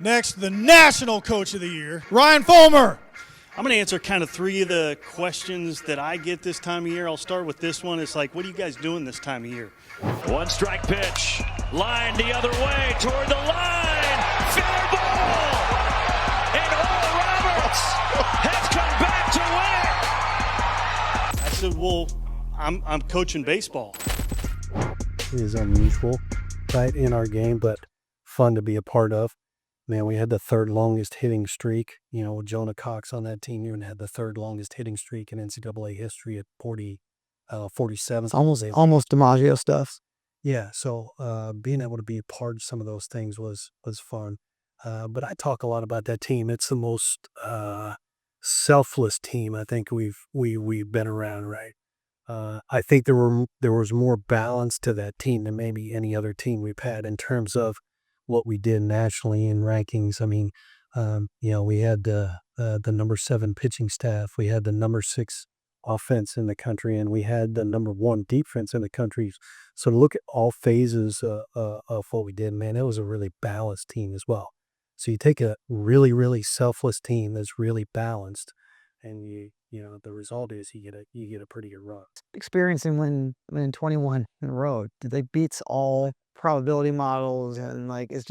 Next, the National Coach of the Year, Ryan Folmar. I'm going to answer kind of three of the questions that I get this time of year. I'll start with this one. It's like, what are you guys doing this time of year? One strike pitch. Line the other way toward the line. Fair ball. And Oral Roberts has come back to win it. I said, well, I'm coaching baseball. It is unusual, right, in our game, but fun to be a part of. Man, we had the third longest hitting streak. You know, Jonah Cox on that team even had the third longest hitting streak in NCAA history at 47. It's almost DiMaggio stuff. Yeah, so being able to be a part of some of those things was fun. But I talk a lot about that team. It's the most selfless team I think we've been around, right? I think there was more balance to that team than maybe any other team we've had in terms of what we did nationally in rankings. I mean, we had the number 7 pitching staff, we had the number 6 offense in the country, and we had the number 1 defense in the country. So to look at all phases of what we did, man, it was a really balanced team as well. So you take a really, really selfless team that's really balanced, and the result is you get a pretty good run. Experiencing winning 21 in a row, they beats all probability models, and it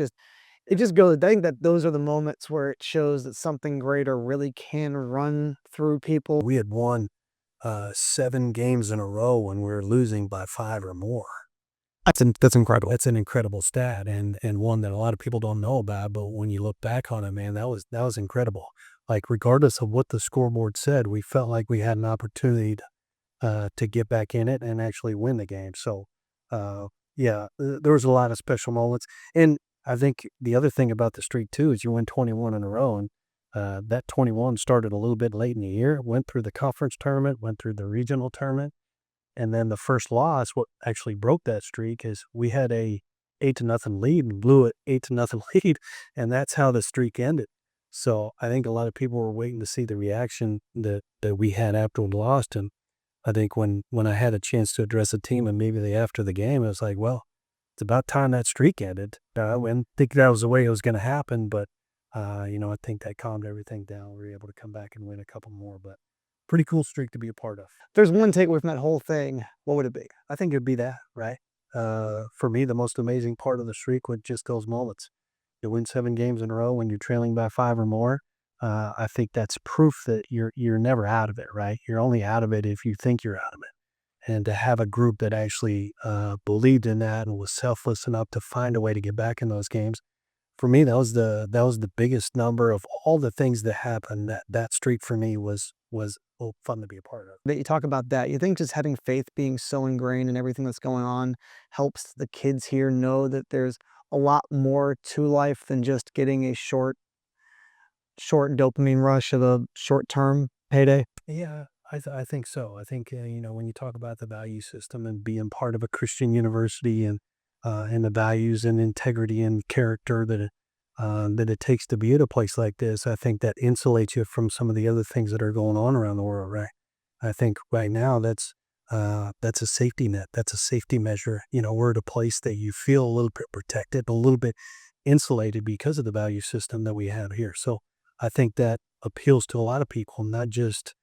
just goes. I think that those are the moments where it shows that something greater really can run through people. We had won 7 games in a row when we were losing by 5 or more. That's incredible. That's an incredible stat, and one that a lot of people don't know about. But when you look back on it, man, that was incredible. Like, regardless of what the scoreboard said, we felt like we had an opportunity to get back in it and actually win the game. So, there was a lot of special moments. And I think the other thing about the streak, too, is you win 21 in a row. And that 21 started a little bit late in the year, went through the conference tournament, went through the regional tournament. And then the first loss, what actually broke that streak, is we had a 8-0 lead and blew it 8-0 lead. And that's how the streak ended. So I think a lot of people were waiting to see the reaction that we had after we lost. And I think when I had a chance to address the team immediately after the game, it was like, well, it's about time that streak ended. I didn't think that was the way it was going to happen, but I think that calmed everything down. We were able to come back and win a couple more, but pretty cool streak to be a part of. If there's one takeaway from that whole thing, what would it be? I think it'd be that, right? For me, the most amazing part of the streak was just those moments. You win 7 games in a row when you're trailing by 5 or more. I think that's proof that you're never out of it, right? You're only out of it if you think you're out of it. And to have a group that actually believed in that and was selfless enough to find a way to get back in those games, for me, that was the biggest number of all the things that happened. That streak for me was fun to be a part of. That you talk about that, you think just having faith being so ingrained in everything that's going on helps the kids here know that there's a lot more to life than just getting a short dopamine rush of a short-term payday? Yeah, I think so. I think, when you talk about the value system and being part of a Christian university and the values and integrity and character that it takes to be at a place like this, I think that insulates you from some of the other things that are going on around the world, right? I think right now that's a safety net. That's a safety measure. We're at a place that you feel a little bit protected, a little bit insulated because of the value system that we have here. So I think that appeals to a lot of people, not just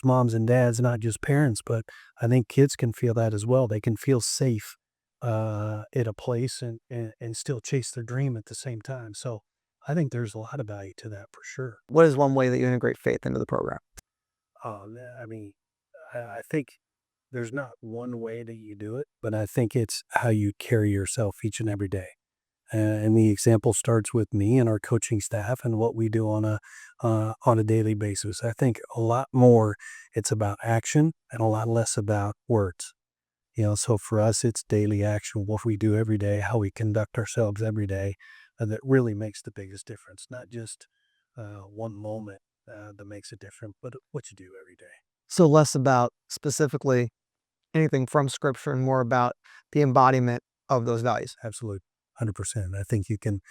moms and dads, not just parents, but I think kids can feel that as well. They can feel safe at a place and still chase their dream at the same time. So I think there's a lot of value to that for sure. What is one way that you integrate faith into the program? I think there's not one way that you do it, but I think it's how you carry yourself each and every day. And the example starts with me and our coaching staff and what we do on a daily basis. I think a lot more it's about action and a lot less about words. So for us, it's daily action, what we do every day, how we conduct ourselves every day, that really makes the biggest difference. Not just one moment that makes it different, but what you do every day. So less about specifically anything from Scripture and more about the embodiment of those values. Absolutely, 100%. I think you can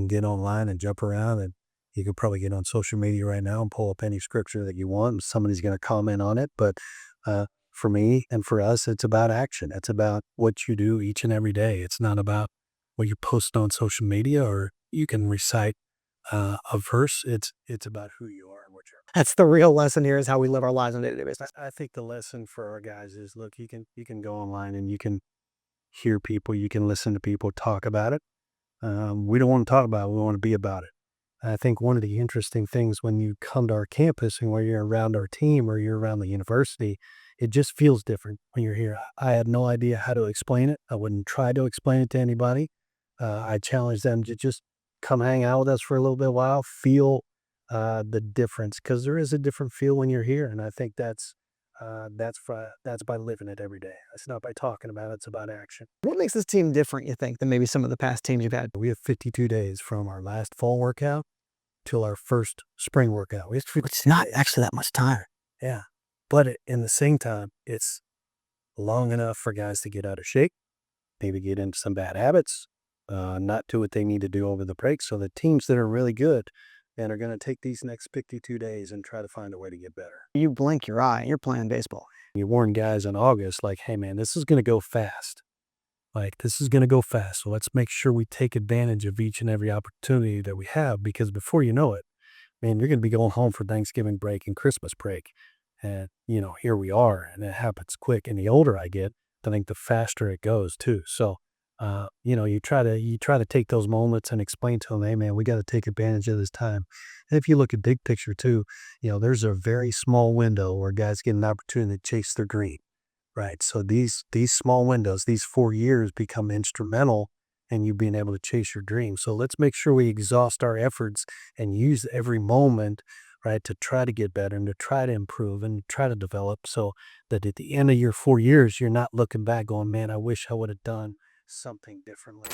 get online and jump around, and you could probably get on social media right now and pull up any scripture that you want, and somebody's going to comment on it. But for me and for us, it's about action. It's about what you do each and every day. It's not about what you post on social media, or you can recite a verse. It's about who you are and what you're. That's the real lesson here, is how we live our lives on a day-to-day basis. I think the lesson for our guys is, look, you can go online and you can hear people, you can listen to people talk about it. We don't want to talk about it. We want to be about it. I think one of the interesting things when you come to our campus and where you're around our team or you're around the university, it just feels different when you're here. I had no idea how to explain it. I wouldn't try to explain it to anybody. I challenge them to just come hang out with us for a little bit while, feel the difference, because there is a different feel when you're here. And I think that's by living it every day. It's not by talking about it. It's about action. What makes this team different, you think, than maybe some of the past teams you've had? We have 52 days from our last fall workout till our first spring workout. We have 52 It's not days. actually that much time. Yeah. But in the same time, it's long enough for guys to get out of shape, maybe get into some bad habits, not do what they need to do over the break. So the teams that are really good and are going to take these next 52 days and try to find a way to get better. You blink your eye and you're playing baseball. You warn guys in August, like, hey, man, this is going to go fast. Like, this is going to go fast. So let's make sure we take advantage of each and every opportunity that we have, because before you know it, man, you're going to be going home for Thanksgiving break and Christmas break. And, here we are, and it happens quick. And the older I get, I think the faster it goes too. So, you try to take those moments and explain to them, hey, man, we got to take advantage of this time. And if you look at big picture too, there's a very small window where guys get an opportunity to chase their dream. Right. So these small windows, these 4 years become instrumental in you being able to chase your dream. So let's make sure we exhaust our efforts and use every moment, right, to try to get better and to try to improve and try to develop, so that at the end of your 4 years, you're not looking back going, man, I wish I would have done something differently.